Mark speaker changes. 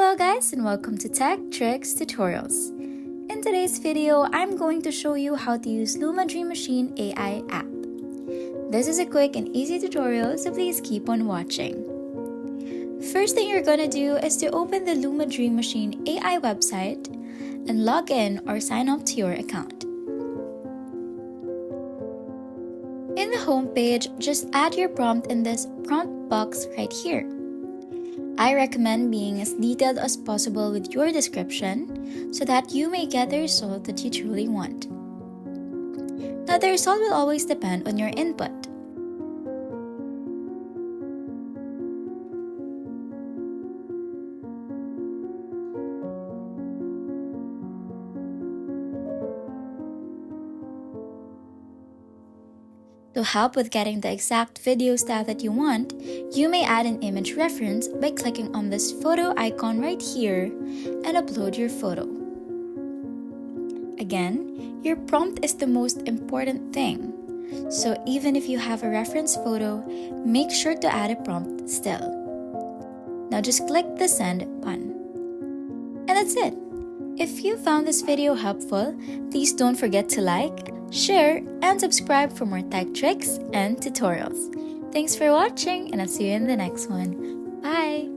Speaker 1: Hello guys and welcome to Tech Tricks Tutorials. In today's video, I'm going to show you how to use Luma Dream Machine AI app. This is a quick and easy tutorial, so please keep on watching. First thing you're gonna do is to open the Luma Dream Machine AI website and log in or sign up to your account. In the home page, just add your prompt in this prompt box right here. I recommend being as detailed as possible with your description so that you may get the result that you truly want. Now, the result will always depend on your input. To help with getting the exact video style that you want, you may add an image reference by clicking on this photo icon right here and upload your photo. Again, your prompt is the most important thing, so even if you have a reference photo, make sure to add a prompt still. Now just click the send button. And that's it! If you found this video helpful, please don't forget to like, share, and subscribe for more tech tricks and tutorials. Thanks for watching, and I'll see you in the next one. Bye!